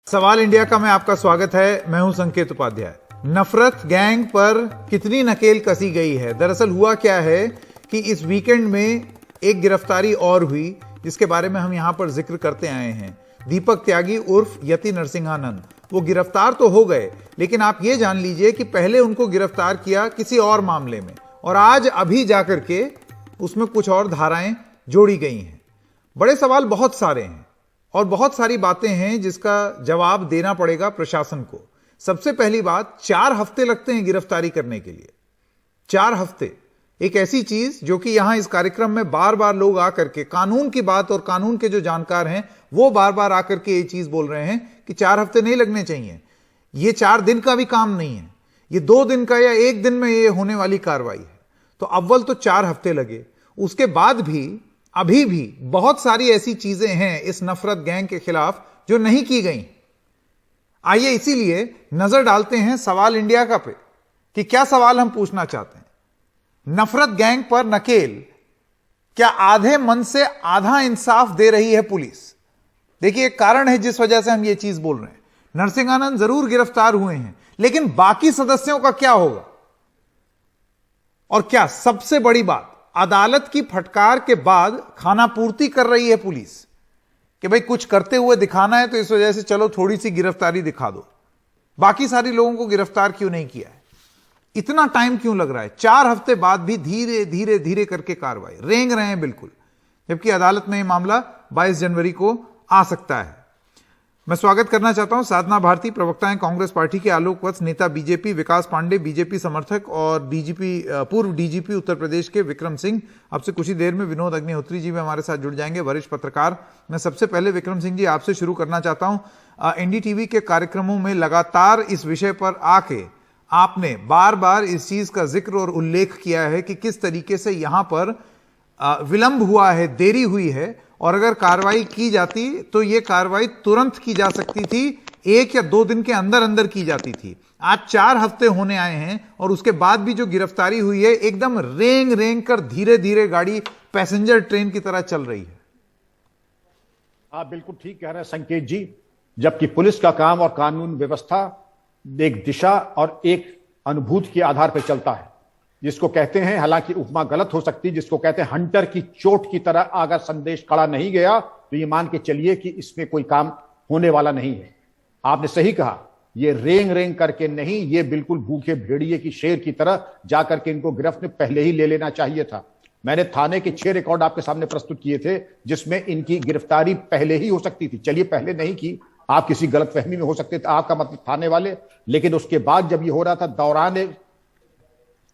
सवाल इंडिया का में आपका स्वागत है। मैं हूं संकेत उपाध्याय। नफरत गैंग पर कितनी नकेल कसी गई है। दरअसल हुआ क्या है कि इस वीकेंड में एक गिरफ्तारी और हुई जिसके बारे में हम यहां पर जिक्र करते आए हैं। दीपक त्यागी उर्फ यति नरसिंहानंद, वो गिरफ्तार तो हो गए, लेकिन आप ये जान लीजिए कि पहले उनको गिरफ्तार किया किसी और मामले में और आज अभी जाकर के उसमें कुछ और धाराएं जोड़ी गई हैं। बड़े सवाल बहुत सारे हैं और बहुत सारी बातें हैं जिसका जवाब देना पड़ेगा प्रशासन को। सबसे पहली बात, 4 हफ्ते लगते हैं गिरफ्तारी करने के लिए। 4 हफ्ते, एक ऐसी चीज जो कि यहां इस कार्यक्रम में बार बार लोग आकर के कानून की बात और कानून के जो जानकार हैं वो बार बार आकर के ये चीज बोल रहे हैं कि 4 हफ्ते नहीं लगने चाहिए। ये 4 दिन का भी काम नहीं है, ये 2 दिन का या 1 दिन में ये होने वाली कार्रवाई है। तो अव्वल तो 4 हफ्ते लगे, उसके बाद भी अभी भी बहुत सारी ऐसी चीजें हैं इस नफरत गैंग के खिलाफ जो नहीं की गई। आइए इसीलिए नजर डालते हैं सवाल इंडिया का पे कि क्या सवाल हम पूछना चाहते हैं। नफरत गैंग पर नकेल, क्या आधे मन से आधा इंसाफ दे रही है पुलिस? देखिए, एक कारण है जिस वजह से हम ये चीज बोल रहे हैं। नरसिंहानंद जरूर गिरफ्तार हुए हैं, लेकिन बाकी सदस्यों का क्या होगा? और क्या सबसे बड़ी बात, अदालत की फटकार के बाद खानापूर्ति कर रही है पुलिस कि भाई कुछ करते हुए दिखाना है तो इस वजह से चलो थोड़ी सी गिरफ्तारी दिखा दो। बाकी सारे लोगों को गिरफ्तार क्यों नहीं किया है? इतना टाइम क्यों लग रहा है? 4 हफ्ते बाद भी धीरे धीरे धीरे करके कार्रवाई, रेंग रहे हैं बिल्कुल, जबकि अदालत में यह मामला 22 जनवरी को आ सकता है। मैं स्वागत करना चाहता हूं साधना भारती, प्रवक्ता हैं कांग्रेस पार्टी के, आलोक वत्स नेता बीजेपी, विकास पांडे बीजेपी समर्थक और पूर्व डीजीपी उत्तर प्रदेश के विक्रम सिंह। अब से कुछ ही देर में विनोद अग्निहोत्री जी भी हमारे साथ जुड़ जाएंगे, वरिष्ठ पत्रकार। मैं सबसे पहले विक्रम सिंह जी आपसे शुरू करना चाहता हूं। एनडीटीवी के कार्यक्रमों में लगातार इस विषय पर आके आपने बार बार इस चीज का जिक्र और उल्लेख किया है कि किस तरीके से यहां पर विलंब हुआ है, देरी हुई है, और अगर कार्रवाई की जाती तो यह कार्रवाई तुरंत की जा सकती थी, 1 या 2 दिन के अंदर अंदर की जाती थी। आज 4 हफ्ते होने आए हैं और उसके बाद भी जो गिरफ्तारी हुई है एकदम रेंग रेंग कर धीरे धीरे गाड़ी पैसेंजर ट्रेन की तरह चल रही है। आप बिल्कुल ठीक कह रहे हैं संकेत जी। जबकि पुलिस का काम और कानून व्यवस्था एक दिशा और एक अनुभूति के आधार पर चलता है, जिसको कहते हैं, हालांकि उपमा गलत हो सकती है, जिसको कहते हैं हंटर की चोट की तरह अगर संदेश कड़ा नहीं गया तो ये मान के चलिए कि इसमें कोई काम होने वाला नहीं है। आपने सही कहा, ये रेंग रेंग करके नहीं, ये बिल्कुल भूखे भेड़िए की शेर की तरह जाकर के इनको गिरफ्त में पहले ही ले लेना चाहिए था। मैंने थाने के 6 रिकॉर्ड आपके सामने प्रस्तुत किए थे जिसमें इनकी गिरफ्तारी पहले ही हो सकती थी। चलिए पहले नहीं की, आप किसी गलतफहमी में हो सकते थे, आपका मतलब थाने वाले, लेकिन उसके बाद जब ये हो रहा था दौरान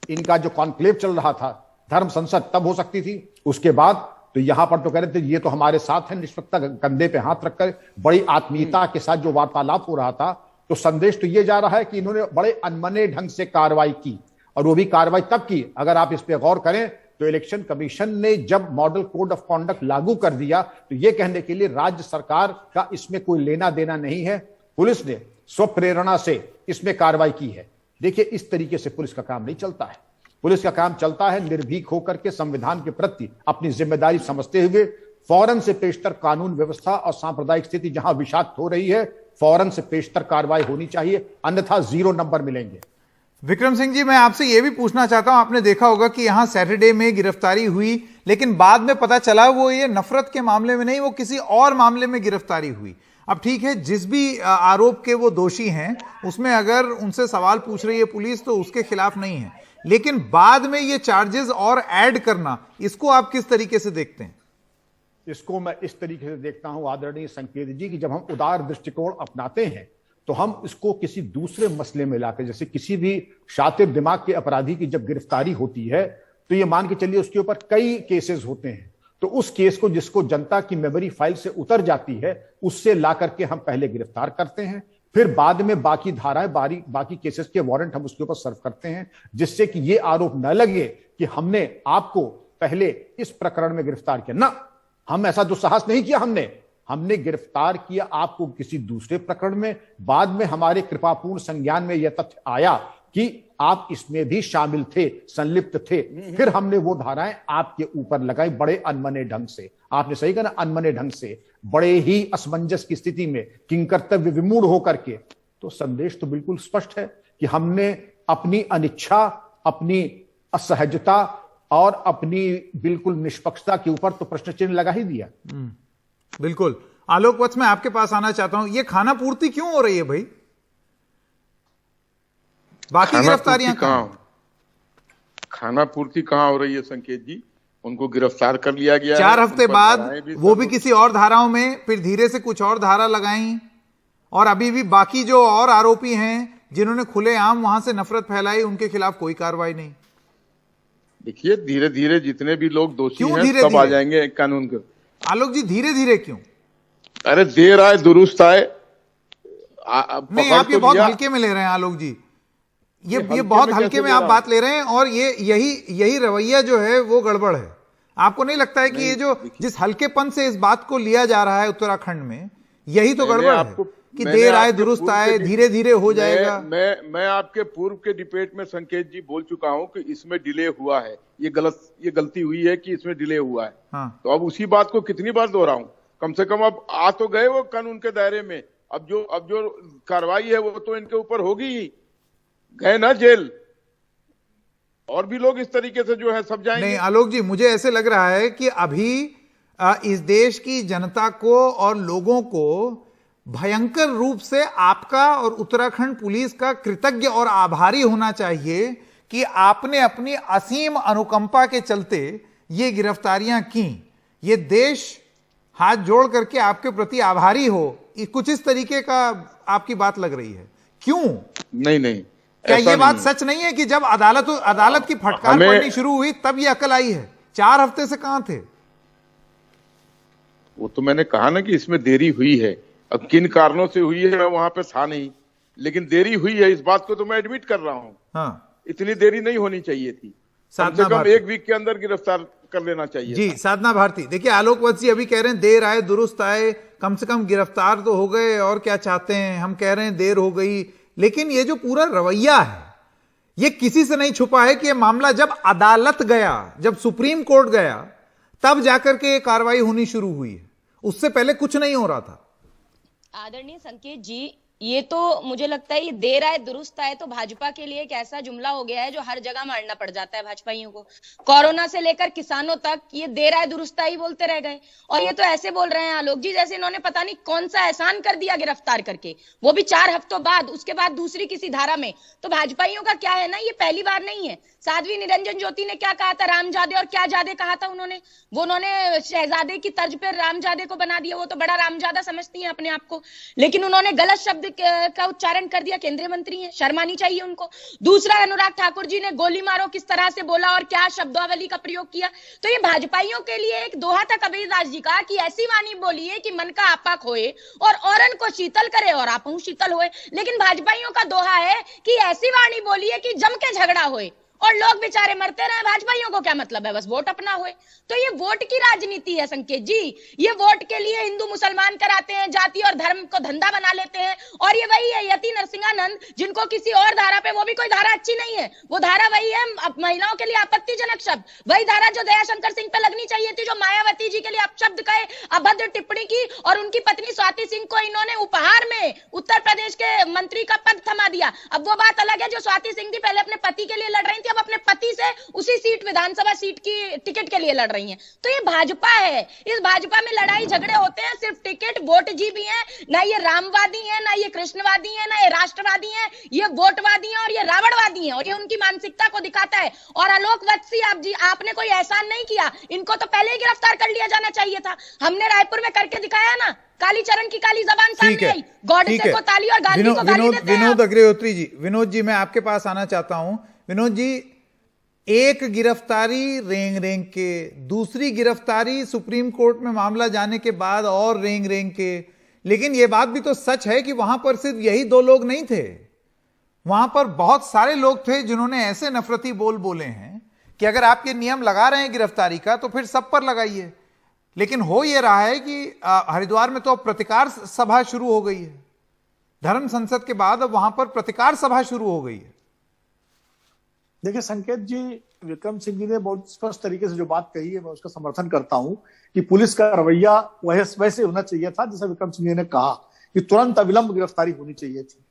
इनका जो कॉन्क्लेव चल रहा था धर्म संसद, तब हो सकती थी। उसके बाद तो यहां पर तो कह रहे थे ये तो हमारे साथ है, निष्पक्षता कंधे पे हाथ रखकर बड़ी आत्मीयता के साथ जो वार्तालाप हो रहा था, तो संदेश तो ये जा रहा है कि इन्होंने बड़े अनमने ढंग से कार्रवाई की। और वो भी कार्रवाई तब की, अगर आप इस पे गौर करें तो इलेक्शन कमीशन ने जब मॉडल कोड ऑफ कॉन्डक्ट लागू कर दिया तो ये कहने के लिए राज्य सरकार का इसमें कोई लेना देना नहीं है, पुलिस ने स्वप्रेरणा से इसमें कार्रवाई की है। देखिए, इस तरीके से पुलिस का काम नहीं चलता है। पुलिस का काम चलता है निर्भीक होकर के, संविधान के प्रति अपनी जिम्मेदारी समझते हुए, फौरन से पेशतर कानून व्यवस्था और सांप्रदायिक स्थिति जहां विषाक्त हो रही है, फौरन से पेशतर कार्रवाई होनी चाहिए, अन्यथा 0 नंबर मिलेंगे। विक्रम सिंह जी, मैं आपसे यह भी पूछना चाहता हूं, आपने देखा होगा कि यहां सैटरडे में गिरफ्तारी हुई, लेकिन बाद में पता चला वो ये नफरत के मामले में नहीं, वो किसी और मामले में गिरफ्तारी हुई। अब ठीक है, जिस भी आरोप के वो दोषी हैं उसमें अगर उनसे सवाल पूछ रही है पुलिस तो उसके खिलाफ नहीं है, लेकिन बाद में ये चार्जेस और ऐड करना, इसको आप किस तरीके से देखते हैं? इसको मैं इस तरीके से देखता हूं आदरणीय संकेत जी कि जब हम उदार दृष्टिकोण अपनाते हैं तो हम इसको किसी दूसरे मसले में लाकर, जैसे किसी भी शातिर दिमाग के अपराधी की जब गिरफ्तारी होती है तो ये मान के चलिए उसके ऊपर कई केसेस होते हैं, तो उस केस को जिसको जनता की मेमोरी फाइल से उतर जाती है उससे ला करके हम पहले गिरफ्तार करते हैं, फिर बाद में बाकी धाराएं, बाकी केसेस के वारंट हम उसके ऊपर सर्व करते हैं, जिससे कि ये आरोप न लगे कि हमने आपको पहले इस प्रकरण में गिरफ्तार किया। ना, हम ऐसा दुस्साहस नहीं किया, हमने गिरफ्तार किया आपको किसी दूसरे प्रकरण में। बाद में हमारे कृपापूर्ण संज्ञान में यह तथ्य आया कि आप इसमें भी शामिल थे, संलिप्त थे। फिर हमने वो धाराएं आपके ऊपर लगाई बड़े अनमने ढंग से। आपने सही कहा ना, अनमने ढंग से, बड़े ही असमंजस की स्थिति में, किंकर्तव्य विमूढ़ होकर के। तो संदेश तो बिल्कुल स्पष्ट है कि हमने अपनी अनिच्छा, अपनी असहजता और अपनी बिल्कुल निष्पक्षता के ऊपर तो प्रश्न चिन्ह लगा ही दिया। बिल्कुल। आलोक वत्स, मैं आपके पास आना चाहता हूं, ये खाना पूर्ति क्यों हो रही है भाई? बाकी गिरफ्तारियां कहां? खाना पूर्ति कहां हो रही है संकेत जी? उनको गिरफ्तार कर लिया गया 4 हफ्ते बाद, वो भी किसी और धाराओं में, फिर धीरे से कुछ और धारा लगाई, और अभी भी बाकी जो और आरोपी हैं जिन्होंने खुलेआम वहां से नफरत फैलाई, उनके खिलाफ कोई कार्रवाई नहीं। देखिए, धीरे धीरे जितने भी लोग दोषी हैं धीरे सब धीरे? आ जाएंगे एक कानून के। आलोक जी, धीरे धीरे क्यों? अरे देर आए दुरुस्त आए। नहीं, आप ये बहुत हल्के में ले रहे हैं आलोक जी, ये बहुत हल्के में आप बात ले रहे हैं, और ये यही रवैया जो है वो गड़बड़ है। आपको नहीं लगता है कि ये जो जिस हल्केपन से इस बात को लिया जा रहा है उत्तराखंड में, यही तो गड़बड़ है कि देर आए दुरुस्त आए, धीरे धीरे हो जाएगा? मैं आपके पूर्व के डिबेट में संकेत जी बोल चुका हूं कि इसमें डिले हुआ है, ये गलती हुई है कि इसमें डिले हुआ है। हाँ। तो अब उसी बात को कितनी बार दोहराऊं? कम से कम अब आ तो गए वो कानून के दायरे में। अब जो कार्रवाई है वो तो इनके ऊपर होगी ही। गए ना जेल, और भी लोग इस तरीके से जो है सब जाएंगे। नहीं आलोक जी, मुझे ऐसे लग रहा है कि अभी इस देश की जनता को और लोगों को भयंकर रूप से आपका और उत्तराखंड पुलिस का कृतज्ञ और आभारी होना चाहिए कि आपने अपनी असीम अनुकंपा के चलते ये गिरफ्तारियां की। ये देश हाथ जोड़ करके आपके प्रति आभारी हो, कुछ इस तरीके का आपकी बात लग रही है। क्यों? नहीं, क्या ये बात सच नहीं है कि जब अदालत की फटकार पड़नी शुरू हुई तब ये अकल आई है? 4 हफ्ते से कहां थे? वो तो मैंने कहा ना कि इसमें देरी हुई है। अब किन कारणों से हुई है मैं वहां पे था नहीं, लेकिन देरी हुई है, इस बात को तो मैं एडमिट कर रहा हूं। हाँ। इतनी देरी नहीं होनी चाहिए थी। कम से कम 1 वीक के अंदर गिरफ्तार कर लेना चाहिए जी। साधना भारती, देखिए आलोक वत्स जी अभी कह रहे हैं देर आए दुरुस्त आए, कम से कम गिरफ्तार तो हो गए, और क्या चाहते हैं? हम कह रहे हैं देर हो गई, लेकिन ये जो पूरा रवैया है ये किसी से नहीं छुपा है कि ये मामला जब अदालत गया, जब सुप्रीम कोर्ट गया, तब जाकर के कार्रवाई होनी शुरू हुई है। उससे पहले कुछ नहीं हो रहा था। आदरणीय संकेत जी, ये तो मुझे लगता है ये देर आए दुरुस्त आए तो भाजपा के लिए एक ऐसा जुमला हो गया है जो हर जगह मारना पड़ जाता है भाजपाइयों को। कोरोना से लेकर किसानों तक ये देर आए दुरुस्त आए बोलते रह गए, और ये तो ऐसे बोल रहे हैं आलोक जी जैसे इन्होंने पता नहीं कौन सा एहसान कर दिया गिरफ्तार करके, वो भी 4 हफ्तों बाद, उसके बाद दूसरी किसी धारा में। तो भाजपाइयों का क्या है ना, ये पहली बार नहीं है। साध्वी निरंजन ज्योति ने क्या कहा था, रामजादे और क्या जादे कहा था उन्होंने शहजादे की तर्ज पर रामजादे को बना दिया। वो तो बड़ा रामजादा समझती हैं अपने आप को, लेकिन उन्होंने गलत शब्द का उच्चारण कर दिया। केंद्रीय मंत्री हैं, शर्म आनी चाहिए उनको। दूसरा, अनुराग ठाकुर जी ने गोली मारो किस तरह से बोला और क्या शब्दावली का प्रयोग किया। तो ये भाजपाइयों के लिए एक दोहा था कबीरदास जी का कि ऐसी वाणी बोलिए कि मन का आपा खोए और औरन को शीतल करे और आपहु शीतल होए। लेकिन भाजपाइयों का दोहा है कि ऐसी वाणी बोलिए कि जम के झगड़ा होए और लोग बेचारे मरते रहे। भाजपाइयों को क्या मतलब है, बस वोट अपना होए। तो ये वोट की राजनीति है संकेत जी। ये वोट के लिए हिंदू मुसलमान कराते हैं, जाति और धर्म को धंधा बना लेते हैं। और ये वही है यति नरसिंहानंद, जिनको किसी और धारा पे, वो भी कोई धारा अच्छी नहीं है, वो धारा वही है महिलाओं के लिए आपत्तिजनक शब्द, वही धारा जो दयाशंकर सिंह पे लगनी चाहिए थी, जो मायावती जी के लिए अपशब्द कहे, अभद्र टिप्पणी की, और उनकी पत्नी स्वाति सिंह को इन्होंने उपहार में उत्तर प्रदेश के मंत्री का पद थमा दिया। अब वो बात अलग है, जो स्वाति सिंह थी पहले अपने पति के लिए लड़ रही थी, अब अपने पति से उसी सीट, विधानसभा सीट की टिकट के लिए लड़ रही हैं। तो ये भाजपा है, इस भाजपा में लड़ाई झगड़े होते हैं सिर्फ टिकट वोट जी भी हैं। ना ये रामवादी हैं, ना ये कृष्णवादी हैं, ना ये राष्ट्रवादी हैं, ये वोटवादी हैं और ये रावणवादी हैं, और ये उनकी मानसिकता को दिखाता है। और आलोक वत्सी आप जी, आपने कोई एहसान नहीं किया, इनको तो पहले ही गिरफ्तार कर लिया जाना चाहिए था। हमने रायपुर में करके दिखाया ना, कालीचरण की काली जबान सामने आई, गॉडसे को ताली और गांधी को गाली देते हैं। विनोद अग्रहोत्री जी, विनोद जी मैं आपके पास आना चाहता हूं। विनोद जी, एक गिरफ्तारी रेंग रेंग के, दूसरी गिरफ्तारी सुप्रीम कोर्ट में मामला जाने के बाद और रेंग रेंग के, लेकिन यह बात भी तो सच है कि वहां पर सिर्फ यही 2 लोग नहीं थे, वहां पर बहुत सारे लोग थे जिन्होंने ऐसे नफरती बोल बोले हैं कि अगर आप ये नियम लगा रहे हैं गिरफ्तारी का तो फिर सब पर लगाइए। लेकिन हो यह रहा है कि हरिद्वार में तो अब प्रतिकार सभा शुरू हो गई है, धर्म संसद के बाद अब वहां पर प्रतिकार सभा शुरू हो गई है। देखिए संकेत जी, विक्रम सिंह जी ने बहुत स्पष्ट तरीके से जो बात कही है मैं उसका समर्थन करता हूं कि पुलिस का रवैया वैसे होना चाहिए था जैसा विक्रम सिंह जी ने कहा कि तुरंत अविलंब गिरफ्तारी होनी चाहिए थी।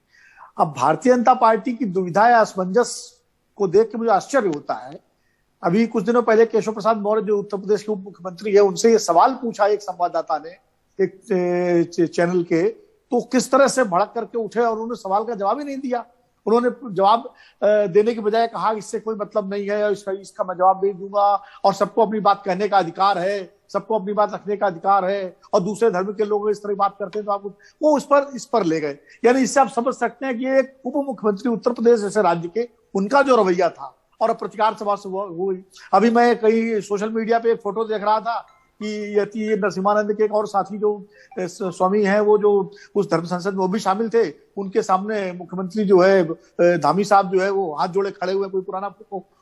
अब भारतीय जनता पार्टी की दुविधा या असमंजस को देख के मुझे आश्चर्य होता है। अभी कुछ दिनों पहले केशव प्रसाद मौर्य जो उत्तर प्रदेश के उप मुख्यमंत्री है, उनसे ये सवाल पूछा एक संवाददाता ने एक चैनल के, तो किस तरह से भड़क करके उठे और उन्होंने सवाल का जवाब ही नहीं दिया। उन्होंने जवाब देने के बजाय कहा इससे कोई मतलब नहीं है, इसका मैं जवाब नहीं दूंगा और सबको अपनी बात कहने का अधिकार है, सबको अपनी बात रखने का अधिकार है और दूसरे धर्म के लोग इस तरह बात करते हैं तो आप वो इस पर ले गए। यानी इससे आप समझ सकते हैं कि एक उप मुख्यमंत्री उत्तर प्रदेश जैसे राज्य के, उनका जो रवैया था और प्रतिकार सभा से हुई। अभी मैं कहीं सोशल मीडिया पे एक फोटो देख रहा था कि ये नरसिम्हानंद के एक और साथी जो स्वामी हैं, वो जो उस धर्म संसद में वो भी शामिल थे, उनके सामने मुख्यमंत्री जो है धामी साहब जो है वो हाथ जोड़े खड़े हुए, कोई पुराना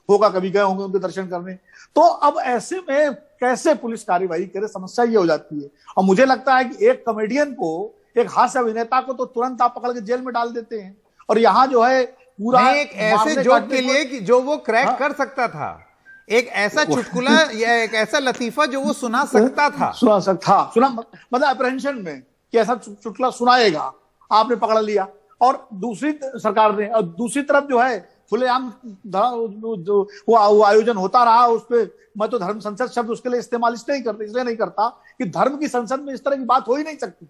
होगा, कभी गए होंगे उनके दर्शन करने। तो अब ऐसे में कैसे पुलिस कार्यवाही करे, समस्या ये हो जाती है। और मुझे लगता है कि एक कॉमेडियन को, एक हास्य अभिनेता को तो तुरंत आप पकड़ के जेल में डाल देते हैं, और यहाँ जो है पूरा एक ऐसे जोक के लिए कि जो वो क्रैक कर सकता था, एक ऐसा चुटकुला या एक ऐसा लतीफा जो वो सुना सकता था, मतलब अप्रहेंशन में कि ऐसा चुटकुला सुनाएगा, आपने पकड़ लिया। और दूसरी सरकार ने, और दूसरी तरफ जो है खुलेआम वो आयोजन होता रहा, उस पर मैं तो धर्म संसद शब्द उसके लिए इस्तेमाल इसलिए नहीं करता कि धर्म की संसद में इस तरह की बात हो ही नहीं सकती।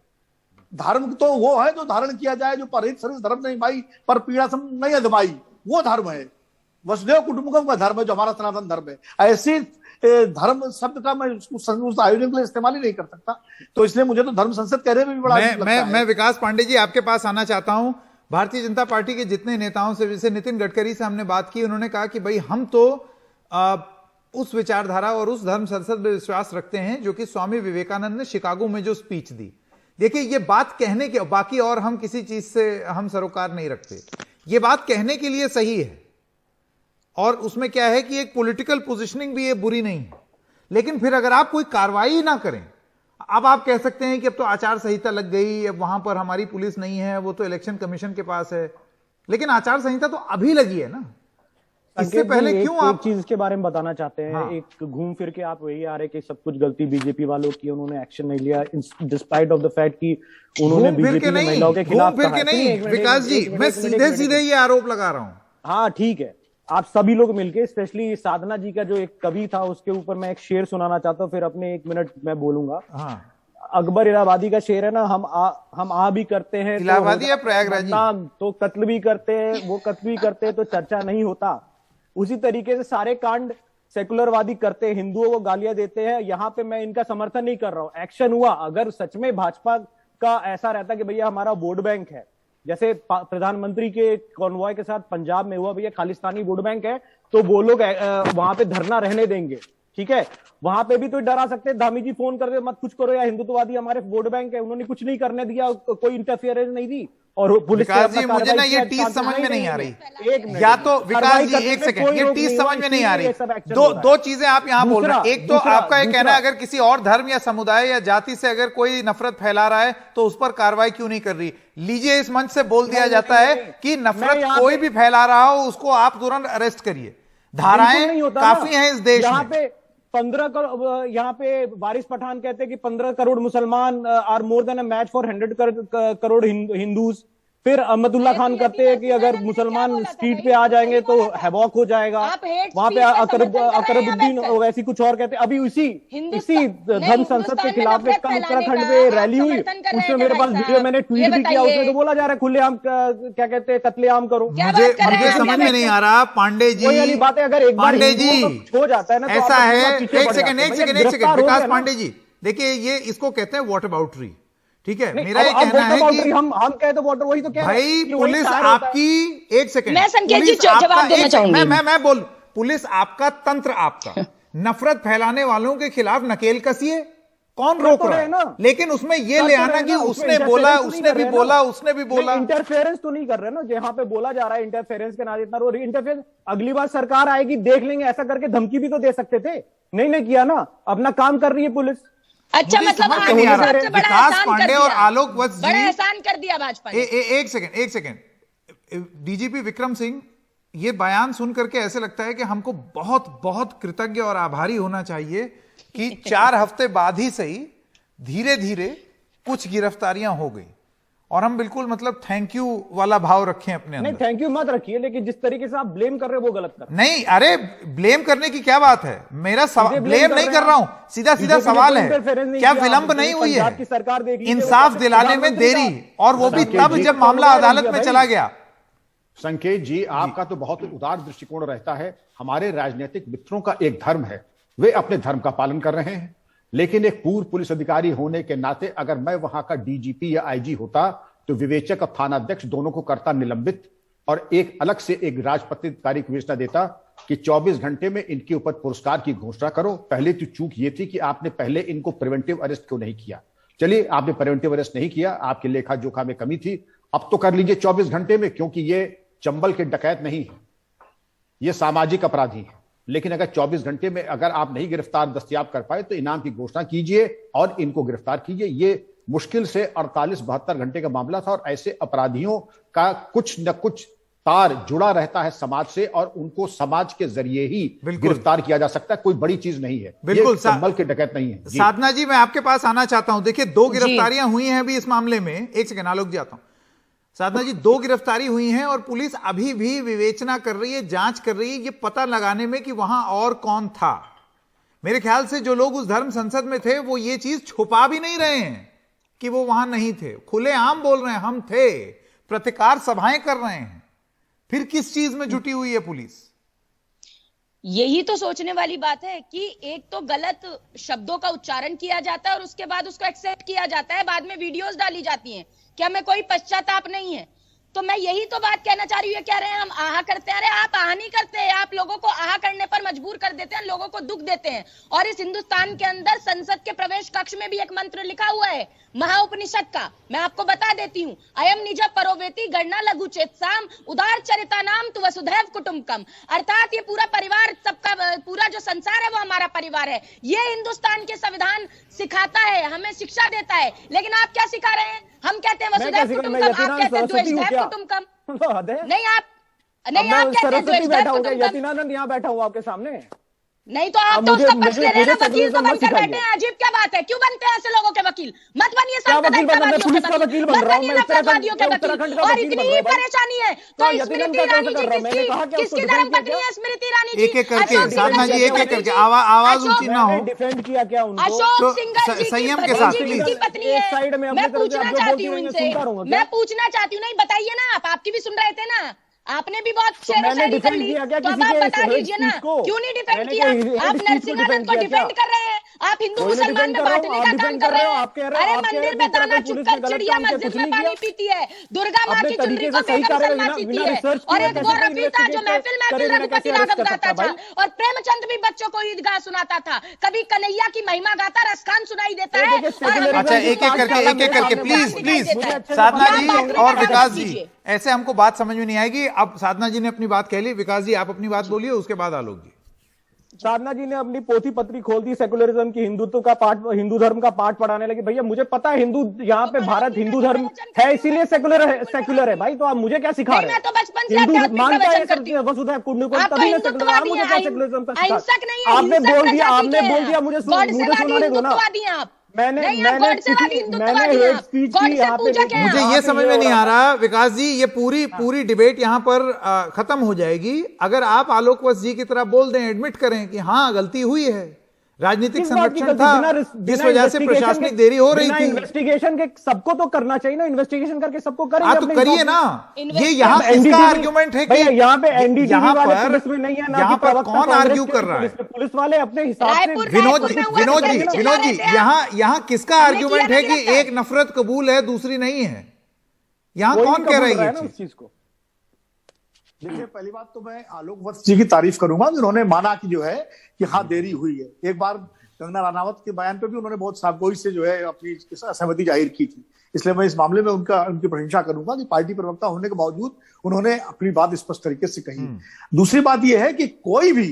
धर्म तो वो है जो धारण किया जाए, जो परहित सरित धर्म नहीं भाई, पर पीड़ा सम नहीं अदमाई, वो धर्म है। वसुदेव कुटुंबकम का धर्म है जो हमारा सनातन धर्म है। ऐसी धर्म शब्द का मैं उस आयोजन के लिए इस्तेमाल ही नहीं कर सकता, तो इसलिए मुझे तो धर्म संसद कहने में भी बड़ा मैं विकास पांडे जी आपके पास आना चाहता हूं। भारतीय जनता पार्टी के जितने नेताओं से, जैसे नितिन गडकरी से हमने बात की, उन्होंने कहा कि भाई हम तो उस विचारधारा और उस धर्म संसद में विश्वास रखते हैं जो कि स्वामी विवेकानंद ने शिकागो में जो स्पीच दी। देखिए ये बात कहने के, बाकी और हम किसी चीज से हम सरोकार नहीं रखते, ये बात कहने के लिए सही है और उसमें क्या है कि एक पॉलिटिकल पोजीशनिंग भी ये बुरी नहीं है, लेकिन फिर अगर आप कोई कार्रवाई ना करें, अब आप कह सकते हैं कि अब तो आचार संहिता लग गई, अब वहां पर हमारी पुलिस नहीं है, वो तो इलेक्शन कमीशन के पास है, लेकिन आचार संहिता तो अभी लगी है ना, इससे पहले क्यों आप एक चीज के बारे में बताना चाहते हैं। हाँ। एक घूम फिर के आप वही आ रहे कि सब कुछ गलती बीजेपी वालों की, उन्होंने एक्शन नहीं लिया डिस्पाइट ऑफ द फैक्ट कि उन्होंने बीजेपी ने महिलाओं के खिलाफ घूम फिर के नहीं विकास जी, मैं सीधे सीधे ये आरोप लगा रहा हूं। हाँ ठीक है, आप सभी लोग मिलके, स्पेशली साधना जी का जो एक कवि था उसके ऊपर मैं एक शेर सुनाना चाहता हूँ, फिर अपने 1 मिनट मैं बोलूंगा। हाँ। अकबर इलाहाबादी का शेर है ना, हम आ भी करते हैं इलाहाबादी या प्रयागराजी, तो कत्ल भी करते हैं, वो कत्ल भी करते हैं तो चर्चा नहीं होता। उसी तरीके से सारे कांड सेकुलरवादी करते हैं, हिंदुओं को गालियां देते हैं। यहाँ पे मैं इनका समर्थन नहीं कर रहा हूँ, एक्शन हुआ। अगर सच में भाजपा का ऐसा रहता कि भैया हमारा वोट बैंक है, जैसे प्रधानमंत्री के कॉन्वॉय के साथ पंजाब में हुआ, भैया खालिस्तानी वोट बैंक है, तो वो लोग वहां पे धरना रहने देंगे, ठीक है। वहां पे भी तो डरा सकते हैं, धामी जी फोन कर दे मत कुछ करो या हिंदुत्ववादी हमारे वोट बैंक है, उन्होंने कुछ नहीं करने दिया, कोई इंटरफेरेंस नहीं दी। और पुलिस जी मुझे ना ये टीस समझ में नहीं आ रही, या तो विकास जी एक सेकंड, ये टीस समझ में नहीं आ रही। दो चीजें आप यहाँ बोल रहे हैं, एक तो आपका ये कहना है अगर किसी और धर्म या समुदाय या जाति से अगर कोई नफरत फैला रहा है तो उस पर कार्रवाई क्यों नहीं कर रही। लीजिए इस मंच से बोल दिया जाता है कि नफरत कोई भी फैला रहा हो उसको आप तुरंत अरेस्ट करिए। धाराएं काफी हैं इस देश में। 15 करोड़, यहाँ पे वारिस पठान कहते हैं कि 15 करोड़ मुसलमान are more than a match for 100 crore Hindus. फिर अहमदुल्ला खान कहते हैं कि अगर मुसलमान स्ट्रीट पे आ जाएंगे तो हैवॉक हो जाएगा। वहां पे अकरबुद्दीन वैसी कुछ और कहते हैं। अभी इसी धर्म संसद के खिलाफ में कल उत्तराखंड में रैली हुई, उसमें मेरे पास वीडियो मैंने ट्वीट भी किया, उसमें तो बोला जा रहा है खुलेआम क्या कहते हैं कत्लेआम करो। मुझे समझ में नहीं आ रहा पांडे जी, वही वाली बात है, अगर एक बार हो जाता है ना ऐसा है। एक सेकंड विकास पांडे जी, देखिए ये इसको कहते हैं वॉट अबाउटरी, ठीक है। मेरा ये कहना है कि हम कहे तो वॉटर, वही तो कह रहे हैं भाई पुलिस आपकी, एक सेकंड मैं संकेत जी जवाब देना चाहूंगी। मैं बोल, पुलिस आपका, तंत्र आपका, नफरत फैलाने वालों के खिलाफ नकेल कसिए, कौन रोक रहा है? लेकिन उसमें ये ले आना कि उसने बोला, उसने भी बोला, उसने भी बोला। इंटरफेरेंस तो नहीं कर रहे ना, जहां पे बोला जा रहा है इंटरफेरेंस के नाम इतना इंटरफेरेंस। अगली बार सरकार आएगी देख लेंगे, ऐसा करके धमकी भी तो दे सकते थे, नहीं किया ना, अपना काम कर रही है पुलिस। अच्छा मतलब विकास पांडे और आलोक वत्स बड़ा एहसान कर दिया भाजपा ने। एक सेकंड, डीजीपी विक्रम सिंह ये बयान सुन करके ऐसे लगता है कि हमको बहुत बहुत कृतज्ञ और आभारी होना चाहिए कि 4 हफ्ते बाद ही सही धीरे धीरे कुछ गिरफ्तारियां हो गई, और हम बिल्कुल मतलब थैंक यू वाला भाव रखें अपने अंदर। नहीं, थैंक यू मत रखिए, लेकिन जिस तरीके से आप ब्लेम कर रहे हो वो गलत कर रहे नहीं, अरे ब्लेम करने की क्या बात है, मेरा ब्लेम नहीं कर रहा हूं, सीधा सीधा सवाल है क्या विलंब नहीं हुई है, सरकार देख इंसाफ दिलाने में देरी, और वो भी तब जब मामला अदालत में चला गया। संकेत जी, आपका तो बहुत उदार दृष्टिकोण रहता है। हमारे राजनीतिक मित्रों का एक धर्म है, वे अपने धर्म का पालन कर रहे हैं, लेकिन एक पूर्व पुलिस अधिकारी होने के नाते अगर मैं वहां का डीजीपी या आईजी होता तो विवेचक और थानाध्यक्ष दोनों को करता निलंबित, और एक अलग से एक राजपत्रित अधिकारी को विवेचना देता कि 24 घंटे में इनके ऊपर पुरस्कार की घोषणा करो। पहले तो चूक ये थी कि आपने पहले इनको प्रिवेंटिव अरेस्ट क्यों नहीं किया। चलिए, आपने प्रिवेंटिव अरेस्ट नहीं किया, आपके लेखा जोखा में कमी थी, अब तो कर लीजिए 24 घंटे में, क्योंकि ये चंबल के डकैत नहीं है, ये सामाजिक अपराधी है। लेकिन अगर 24 घंटे में अगर आप नहीं गिरफ्तार दस्तयाब कर पाए तो इनाम की घोषणा कीजिए और इनको गिरफ्तार कीजिए। ये मुश्किल से 48-72 घंटे का मामला था, और ऐसे अपराधियों का कुछ न कुछ तार जुड़ा रहता है समाज से, और उनको समाज के जरिए ही गिरफ्तार किया जा सकता है, कोई बड़ी चीज नहीं है। बिल्कुल, चंबल के डकैत नहीं है। साधना जी, मैं आपके पास आना चाहता हूं। देखिए, 2 गिरफ्तारियां हुई हैं अभी इस मामले में। एक सेकंड, आलोक जी आता हूं। साधना जी, 2 गिरफ्तारी हुई हैं और पुलिस अभी भी विवेचना कर रही है, जांच कर रही है, ये पता लगाने में कि वहां और कौन था। मेरे ख्याल से जो लोग उस धर्म संसद में थे वो ये चीज छुपा भी नहीं रहे हैं कि वो वहां नहीं थे, खुलेआम बोल रहे हैं हम थे, प्रतिकार सभाएं कर रहे हैं। फिर किस चीज में जुटी हुई है पुलिस? यही तो सोचने वाली बात है कि एक तो गलत शब्दों का उच्चारण किया जाता है और उसके बाद उसको एक्सेप्ट किया जाता है, बाद में वीडियोस डाली जाती हैं, क्या मैं कोई पश्चाताप नहीं है। तो मैं यही तो बात कहना चाह रही हूँ। कह रहे हैं हम आहा करते हैं, अरे आप आहा नहीं करते, आप लोगों को आहा करने पर मजबूर कर देते हैं, लोगों को दुख देते हैं। और इस हिंदुस्तान के अंदर संसद के प्रवेश कक्ष में भी एक मंत्र लिखा हुआ है महाउपनिषद का, मैं आपको बता देती हूँ, अयम निज परोवेति गणना लघु चेतसाम उदार चरिता नाम तु वसुधैव कुटुंबकम। अर्थात ये पूरा परिवार, सबका पूरा जो संसार है वो हमारा परिवार है। ये हिंदुस्तान के संविधान सिखाता है, हमें शिक्षा देता है। लेकिन आप क्या सिखा रहे हैं? हम कहते हैं वसुधैव कुटुंबकम, आप कहते हैं द्वेषधैव कुटुंबकम। नहीं, आप कहते हैं द्वेषधैव कुटुंबकम। यतीनानंद यहाँ बैठा हुआ आपके सामने, नहीं तो आप तो उसका पक्ष ले रहे हैं, वकील तो बनकर बैठे हैं। अजीब क्या बात है, क्यों बनते हैं ऐसे लोगों के वकील? मत बनिए सांप्रदायिक वकील, मत बनिए नफरतवादियों के वकील। और इतनी ही परेशानी है तो स्मृति ईरानी जी किसकी धर्म पत्नी है? स्मृति ईरानी जी। एक एक करके साधना जी, एक एक करके आवाज ऊंची ना हो। डिफेंड किया क्या उनको? अशोक सिंघल जी संयम के साथ किसकी पत्नी है? मैं पूछना चाहती हूँ इनसे, मैं पूछना चाहती हूँ। नहीं बताइए ना, आप भी सुन रहे थे ना, आपने भी बहुत शेर कर ली, तो अब आप बता दीजिए ना, क्यों नहीं डिफेंड किया? आप नरसिंहानंद को डिफेंड कर रहे हैं, आप हिंदू मुसलमान में बांटने का काम कर रहे हैं। अरे मंदिर में दाना चुपकर चिड़िया मस्जिद में पानी पीती है, दुर्गा माँ की चुनरी को मेघम शर्मा पीती है। और एक वो रफी था जो महफिल रघुपति राघव गाता था, और प्रेमचंद भी बच्चों को ईदगाह सुनाता था। कभी कन्हैया की महिमा गाता रसखान सुनाई देता है। अच्छा, एक एक करके प्लीज साधना जी और विकास जी, ऐसे हमको बात समझ में नहीं आएगी। अब साधना जी ने अपनी बात कह ली, विकास जी आप अपनी बात बोलिए, उसके बाद आलोक जी। साधना जी ने अपनी पोथी पत्री खोल दी, सेकुलरिज्म की, हिंदुत्व का पाठ, हिंदू धर्म का पाठ पढ़ाने लगी। भैया मुझे पता है हिंदू, यहाँ पे भारत हिंदू धर्म है इसीलिए सेकुलर है भाई, तो आप मुझे क्या सिखा रहे हैं? हिंदू मानता है वसुधैव कुटुंबकम, तभी ना सेकुलर। आप मुझे क्या सेकुलरिज्म का सिखा? आपने बोल दिया मुझे सुनाने दो ना। मैंने हेट स्पीच की यहाँ पे। मुझे ये समझ में नहीं आ रहा विकास जी, ये पूरी डिबेट यहाँ पर खत्म हो जाएगी अगर आप आलोकवश जी की तरह बोल दें, एडमिट करें कि हाँ गलती हुई है, राजनीतिक संरक्षण था, जिस वजह से प्रशासनिक देरी हो रही थी। इन्वेस्टिगेशन के सबको तो करना चाहिए ना, इन्वेस्टिगेशन करके सबको करेंगे। तो करिए ना। ये यहाँ किसका आर्ग्यूमेंट है कि यहाँ पे एनडीटीवी वाले पुलिस में नहीं है ना, यहाँ पर कौन आर्ग्यू कर रहा है? पुलिस वाले अपने हिसाब से। विनोद जी, यहाँ किसका आर्ग्यूमेंट है कि एक नफरत कबूल है दूसरी नहीं है? यहाँ कौन कह रहा है इस चीज को? देखिए, पहली बात तो मैं आलोक वत्स जी की तारीफ करूंगा, जिन्होंने माना कि जो है कि हाँ देरी हुई है। एक बार कंगना रनावत के बयान पे भी उन्होंने बहुत साफगोई से जो है अपनी असहमति जाहिर की थी, इसलिए मैं इस मामले में उनकी प्रशंसा करूंगा कि पार्टी प्रवक्ता होने के बावजूद उन्होंने अपनी बात स्पष्ट तरीके से कही। दूसरी बात यह है कि कोई भी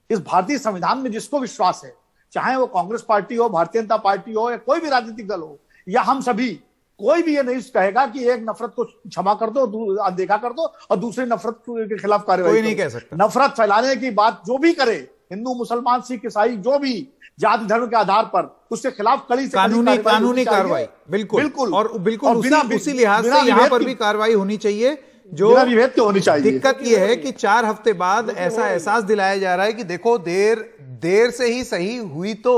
इस भारतीय संविधान में जिसको विश्वास है, चाहे वो कांग्रेस पार्टी हो, भारतीय जनता पार्टी हो, या कोई भी राजनीतिक दल हो, या हम सभी, कोई भी ये नहीं कहेगा कि एक नफरत को क्षमा कर दो, अनदेखा कर दो और दूसरी नफरत के खिलाफ कार्रवाई कोई नहीं कह सकता। नफरत फैलाने की बात जो भी करे, हिंदू मुसलमान सिख ईसाई जो भी जाति धर्म के आधार पर, उसके खिलाफ कड़ी से कानूनी कार्रवाई बिल्कुल और बिल्कुल उसी लिहाज से यहाँ पर भी कार्रवाई होनी चाहिए। जो विभेद की होनी चाहिए। दिक्कत यह है कि 4 हफ्ते बाद ऐसा एहसास दिलाया जा रहा है कि देखो देर से ही सही हुई तो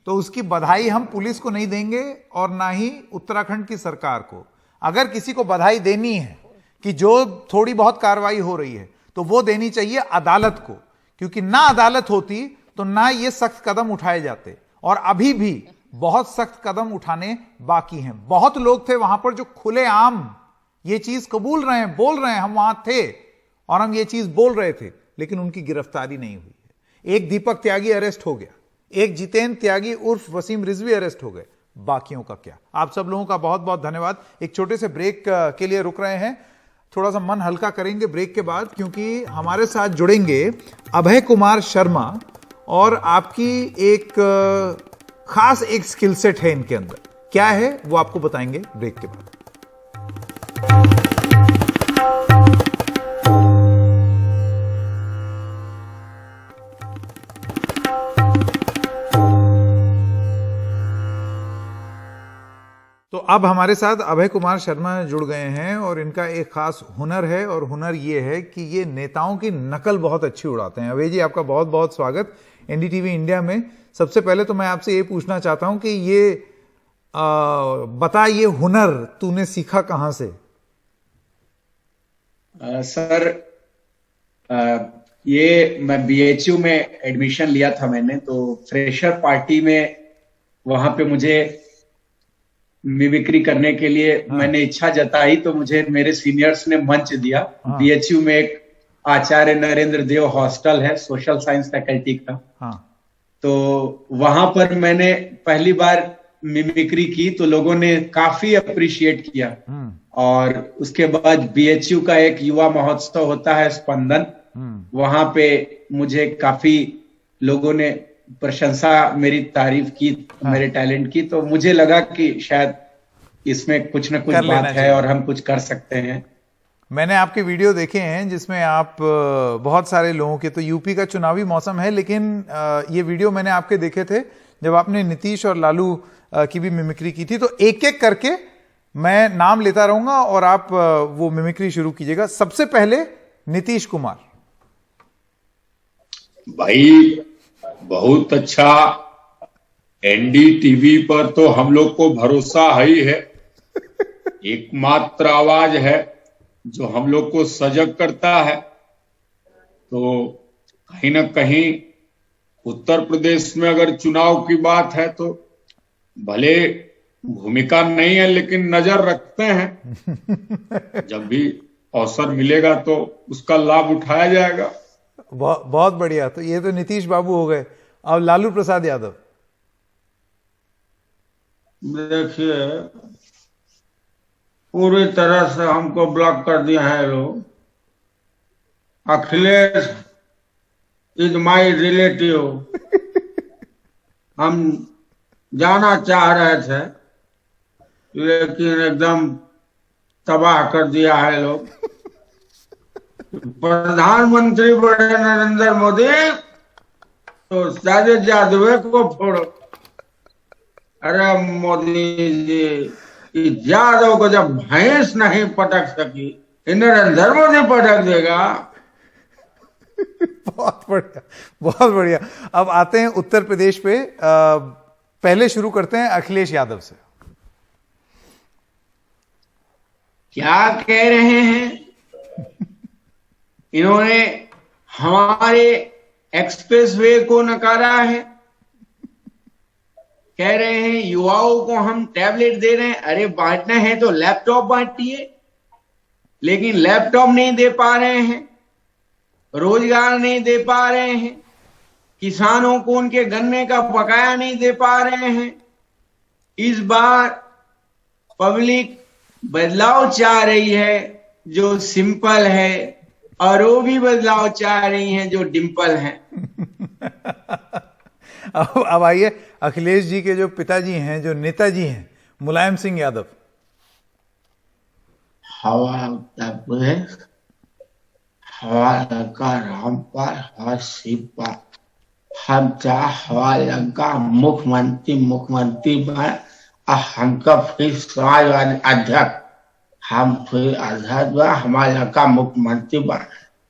उसकी बधाई हम पुलिस को नहीं देंगे और ना ही उत्तराखंड की सरकार को। अगर किसी को बधाई देनी है कि जो थोड़ी बहुत कार्रवाई हो रही है तो वो देनी चाहिए अदालत को, क्योंकि ना अदालत होती तो ना ये सख्त कदम उठाए जाते। और अभी भी बहुत सख्त कदम उठाने बाकी हैं। बहुत लोग थे वहां पर जो खुलेआम ये चीज कबूल रहे हैं, बोल रहे हैं हम वहां थे और हम ये चीज बोल रहे थे, लेकिन उनकी गिरफ्तारी नहीं हुई है। एक दीपक त्यागी अरेस्ट हो गया, एक जितेंद्र त्यागी उर्फ वसीम रिजवी अरेस्ट हो गए, बाकियों का क्या। आप सब लोगों का बहुत बहुत धन्यवाद। एक छोटे से ब्रेक के लिए रुक रहे हैं, थोड़ा सा मन हल्का करेंगे ब्रेक के बाद, क्योंकि हमारे साथ जुड़ेंगे अभय कुमार शर्मा और आपकी एक खास एक स्किल सेट है इनके अंदर। क्या है वो आपको बताएंगे ब्रेक के बाद। तो अब हमारे साथ अभय कुमार शर्मा जुड़ गए हैं और इनका एक खास हुनर है, और हुनर ये है कि ये नेताओं की नकल बहुत अच्छी उड़ाते हैं। अभय जी, आपका बहुत बहुत स्वागत एनडीटीवी इंडिया में। सबसे पहले तो मैं आपसे ये पूछना चाहता हूं कि ये बता, ये हुनर तूने सीखा कहां से? सर, ये मैं बीएचयू में एडमिशन लिया था मैंने, तो फ्रेशर पार्टी में वहां पे मुझे मिमिक्री करने के लिए मैंने इच्छा जताई, तो मुझे मेरे सीनियर्स ने मंच दिया। बीएचयू में एक आचार्य नरेंद्र देव हॉस्टल है सोशल साइंस फैकल्टी का, तो वहां पर मैंने पहली बार मिमिक्री की तो लोगों ने काफी अप्रिशिएट किया। और उसके बाद बीएचयू का एक युवा महोत्सव होता है स्पंदन, वहां पे मुझे काफी लोगों ने प्रशंसा, मेरी तारीफ की, मेरे टैलेंट की, तो मुझे लगा कि शायद इसमें कुछ ना कुछ बात है और हम कुछ कर सकते हैं। मैंने आपके वीडियो देखे हैं जिसमें आप बहुत सारे लोगों के, तो यूपी का चुनावी मौसम है, लेकिन ये वीडियो मैंने आपके देखे थे जब आपने नीतीश और लालू की भी मिमिक्री की थी। तो एक एक करके मैं नाम लेता रहूंगा और आप वो मिमिक्री शुरू कीजिएगा। सबसे पहले नीतीश कुमार। भाई बहुत अच्छा, एनडीटीवी पर तो हम लोग को भरोसा ही है। एकमात्र आवाज है जो हम लोग को सजग करता है। तो कहीं ना कहीं उत्तर प्रदेश में अगर चुनाव की बात है तो भले भूमिका नहीं है लेकिन नजर रखते हैं। जब भी अवसर मिलेगा तो उसका लाभ उठाया जाएगा। बहुत बढ़िया। तो ये तो नीतीश बाबू हो गए। अब लालू प्रसाद यादव। देखिए, पूरी तरह से हमको ब्लॉक कर दिया है लोग। Akhilesh is my relative. हम जाना चाह रहे थे लेकिन एकदम तबाह कर दिया है लोग। प्रधानमंत्री बड़े नरेंद्र मोदी तो साजिद यादव को फोड़ो। अरे मोदी जी, यादव को जब भैंस नहीं पटक सकी, नरेंद्र मोदी पटक देगा। बहुत बढ़िया, बहुत बढ़िया। अब आते हैं उत्तर प्रदेश पे। पहले शुरू करते हैं अखिलेश यादव से। क्या कह रहे हैं इन्होंने? हमारे एक्सप्रेसवे को नकारा है। कह रहे हैं युवाओं को हम टैबलेट दे रहे हैं। अरे बांटना है तो लैपटॉप बांटिए, लेकिन लैपटॉप नहीं दे पा रहे हैं, रोजगार नहीं दे पा रहे हैं, किसानों को उनके गन्ने का बकाया नहीं दे पा रहे हैं। इस बार पब्लिक बदलाव चाह रही है जो सिंपल है, और वो भी बदलाव चाह रही हैं जो डिंपल है। अब आइए अखिलेश जी के जो पिताजी हैं, जो नेताजी हैं, मुलायम सिंह यादव। हवा उत्तर प्रदेश, हवा लंका रामपाल, हवा शिवपाल, हम चाह हवा लंका मुख्यमंत्री बन, हमका फिर समाजवादी अध्यक्ष, हम फिर अध्यक्ष बन, हमारे लंका मुख्यमंत्री बन,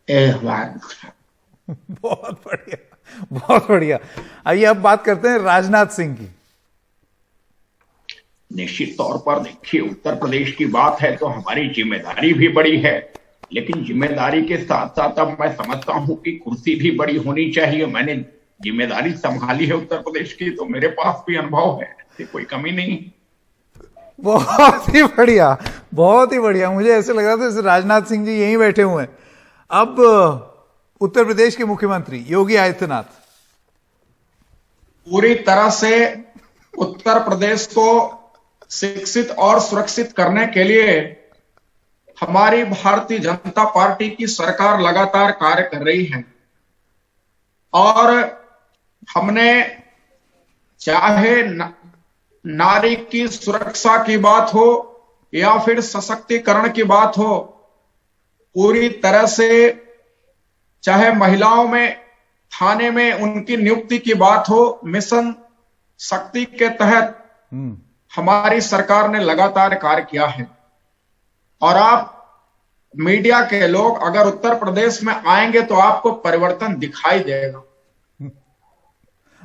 ये हमारा। बहुत बढ़िया, बहुत बढ़िया। आइए अब बात करते हैं राजनाथ सिंह की। निश्चित तौर पर देखिए, उत्तर प्रदेश की बात है तो हमारी जिम्मेदारी भी बड़ी है, लेकिन जिम्मेदारी के साथ साथ अब मैं समझता हूं कि कुर्सी भी बड़ी होनी चाहिए। मैंने जिम्मेदारी संभाली है उत्तर प्रदेश की, तो मेरे पास भी अनुभव है, कोई कमी नहीं। बहुत ही बढ़िया, बहुत ही बढ़िया। मुझे ऐसे लग रहा था जैसे राजनाथ सिंह जी यहीं बैठे हुए हैं। अब उत्तर प्रदेश के मुख्यमंत्री योगी आदित्यनाथ पूरी तरह से उत्तर प्रदेश को शिक्षित और सुरक्षित करने के लिए हमारी भारतीय जनता पार्टी की सरकार लगातार कार्य कर रही है। और हमने चाहे नारी की सुरक्षा की बात हो या फिर सशक्तिकरण की बात हो, पूरी तरह से, चाहे महिलाओं में थाने में उनकी नियुक्ति की बात हो, मिशन शक्ति के तहत हमारी सरकार ने लगातार कार्य किया है। और आप मीडिया के लोग अगर उत्तर प्रदेश में आएंगे तो आपको परिवर्तन दिखाई देगा।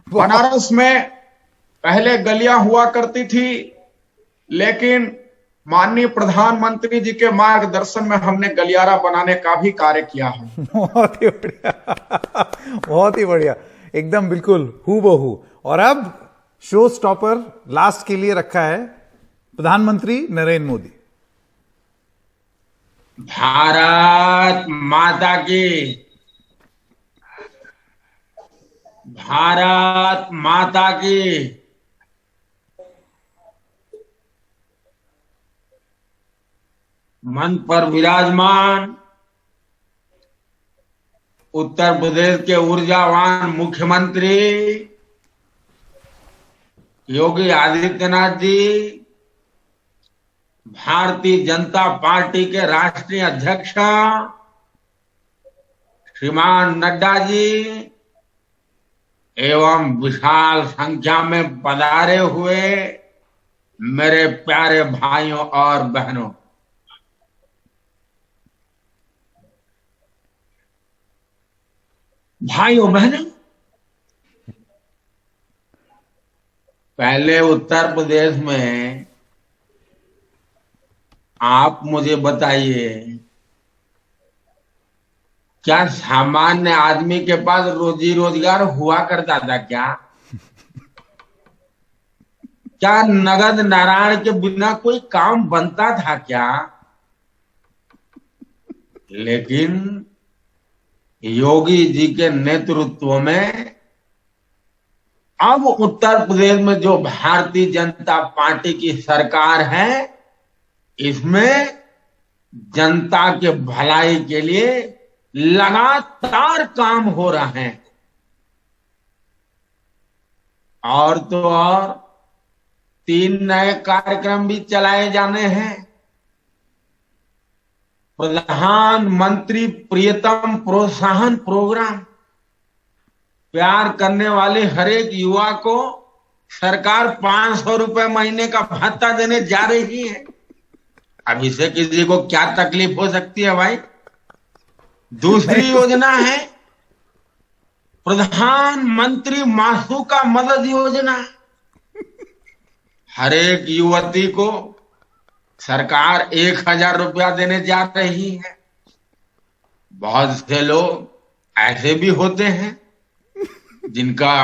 बनारस में पहले गलियां हुआ करती थी, लेकिन माननीय प्रधानमंत्री जी के मार्गदर्शन में हमने गलियारा बनाने का भी कार्य किया है। बहुत ही बढ़िया, बहुत ही बढ़िया, एकदम बिल्कुल हूबहू। और अब शो स्टॉपर लास्ट के लिए रखा है प्रधानमंत्री नरेंद्र मोदी। भारत माता की, भारत माता की। मन पर विराजमान उत्तर प्रदेश के ऊर्जावान मुख्यमंत्री योगी आदित्यनाथ जी, भारतीय जनता पार्टी के राष्ट्रीय अध्यक्ष श्रीमान नड्डा जी एवं विशाल संख्या में पधारे हुए मेरे प्यारे भाइयों और बहनों, भाइयों बहनों, पहले उत्तर प्रदेश में आप मुझे बताइए, क्या सामान्य आदमी के पास रोजी रोजगार हुआ करता था क्या? क्या नगद नारायण के बिना कोई काम बनता था क्या? लेकिन योगी जी के नेतृत्व में अब उत्तर प्रदेश में जो भारतीय जनता पार्टी की सरकार है, इसमें जनता के भलाई के लिए लगातार काम हो रहा है। और तो और 3 नए कार्यक्रम भी चलाए जाने हैं। प्रधानमंत्री प्रियतम प्रोत्साहन प्रोग्राम, प्यार करने वाले हर एक युवा को सरकार 500 रुपए महीने का भत्ता देने जा रही है। अब इसे किसी को क्या तकलीफ हो सकती है भाई? दूसरी योजना है प्रधानमंत्री मासूका मदद योजना। हर एक युवती को सरकार 1000 रुपया देने जा रही है। बहुत से लोग ऐसे भी होते हैं जिनका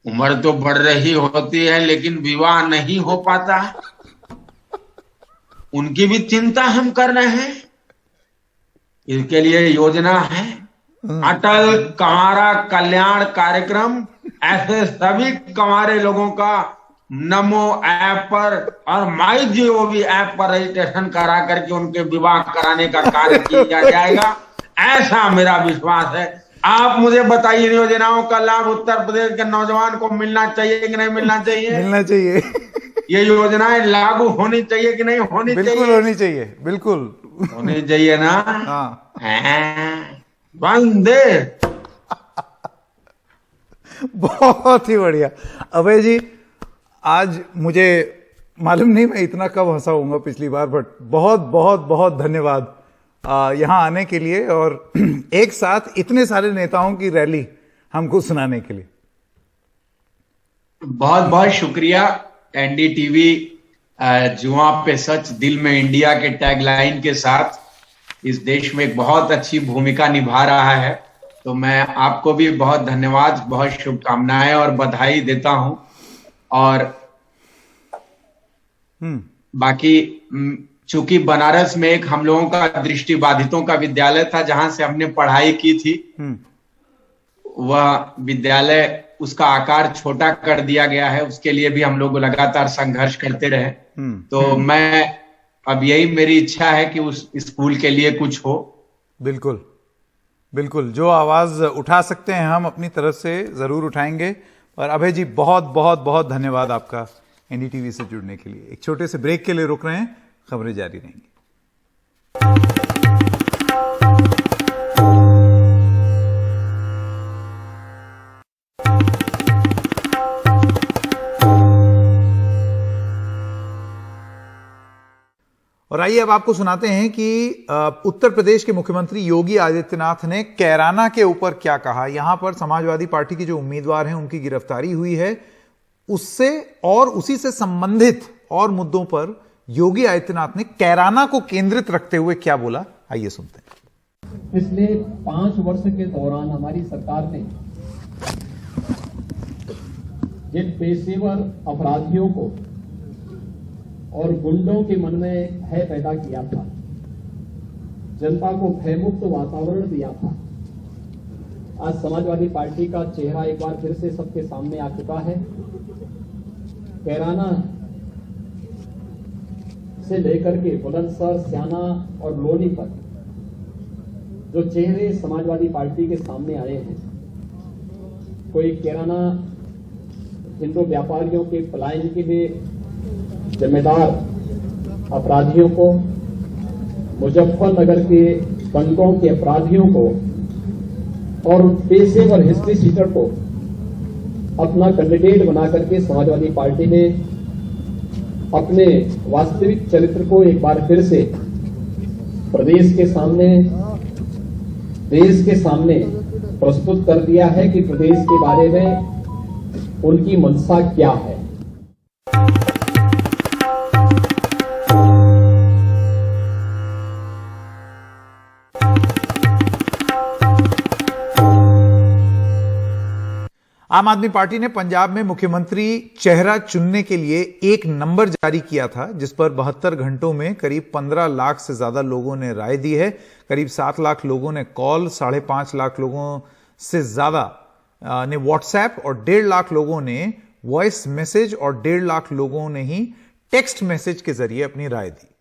उम्र तो बढ़ रही होती है लेकिन विवाह नहीं हो पाता, उनकी भी चिंता हम कर रहे हैं। इसके लिए योजना है अटल कंवारा कल्याण कार्यक्रम। ऐसे सभी कंवारे लोगों का नमो ऐप पर और माई जीओवी ऐप पर रजिस्ट्रेशन करा करके उनके विवाह कराने का कार्य किया जाएगा, ऐसा मेरा विश्वास है। आप मुझे बताइए, योजनाओं का लाभ उत्तर प्रदेश के नौजवान को मिलना चाहिए कि नहीं मिलना चाहिए? मिलना चाहिए। ये योजनाएं लागू होनी चाहिए कि नहीं होनी चाहिए? बिल्कुल होनी चाहिए, बिल्कुल होनी चाहिए ना। हाँ वंदे। बहुत ही बढ़िया अभय जी, आज मुझे मालूम नहीं मैं इतना कब हंसा होऊंगा पिछली बार, बट बहुत बहुत बहुत धन्यवाद यहां आने के लिए और एक साथ इतने सारे नेताओं की रैली हमको सुनाने के लिए। बहुत बहुत शुक्रिया। एनडीटीवी जुआ पे सच दिल में इंडिया के टैगलाइन के साथ इस देश में एक बहुत अच्छी भूमिका निभा रहा है, तो मैं आपको भी बहुत धन्यवाद, बहुत शुभकामनाएं और बधाई देता हूं। और बाकी चूंकि बनारस में एक हम लोगों का दृष्टिबाधितों का विद्यालय था जहां से हमने पढ़ाई की थी, वह विद्यालय उसका आकार छोटा कर दिया गया है, उसके लिए भी हम लोग लगातार संघर्ष करते रहे। तो मैं अब यही मेरी इच्छा है कि उस स्कूल के लिए कुछ हो। बिल्कुल बिल्कुल, जो आवाज उठा सकते हैं हम अपनी तरफ से जरूर उठाएंगे। और अभय जी बहुत बहुत बहुत धन्यवाद आपका एनडीटीवी से जुड़ने के लिए। एक छोटे से ब्रेक के लिए रुक रहे हैं, खबरें जारी रहेंगी। और आइए अब आपको सुनाते हैं कि उत्तर प्रदेश के मुख्यमंत्री योगी आदित्यनाथ ने कैराना के ऊपर क्या कहा। यहां पर समाजवादी पार्टी के जो उम्मीदवार हैं उनकी गिरफ्तारी हुई है, उससे और उसी से संबंधित और मुद्दों पर योगी आदित्यनाथ ने कैराना को केंद्रित रखते हुए क्या बोला, आइए सुनते हैं। पिछले 5 वर्ष के दौरान हमारी सरकार ने जिन पेशेवर अपराधियों को और गुंडों के मन में भय पैदा किया था, जनता को भयमुक्त वातावरण दिया था, आज समाजवादी पार्टी का चेहरा एक बार फिर से सबके सामने आ चुका है। कैराना से लेकर के बुलंदशहर, स्याना और लोनी पर जो चेहरे समाजवादी पार्टी के सामने आए हैं, कोई कैराना हिंदू व्यापारियों के पलायन के लिए जिम्मेदार अपराधियों को, मुजफ्फरनगर के बंकों के अपराधियों को और पेशेवर हिस्ट्री सीटर को अपना कैंडिडेट बना करके समाजवादी पार्टी ने अपने वास्तविक चरित्र को एक बार फिर से प्रदेश के सामने, देश के सामने प्रस्तुत कर दिया है कि प्रदेश के बारे में उनकी मंशा क्या है। आम आदमी पार्टी ने पंजाब में मुख्यमंत्री चेहरा चुनने के लिए एक नंबर जारी किया था, जिस पर 72 घंटों में करीब 15 लाख से ज्यादा लोगों ने राय दी है। करीब 7 लाख लोगों ने कॉल, 5.5 लाख लोगों से ज्यादा ने व्हाट्सएप और 1.5 लाख लोगों ने वॉइस मैसेज और 1.5 लाख लोगों ने ही टेक्स्ट मैसेज के जरिए अपनी राय दी।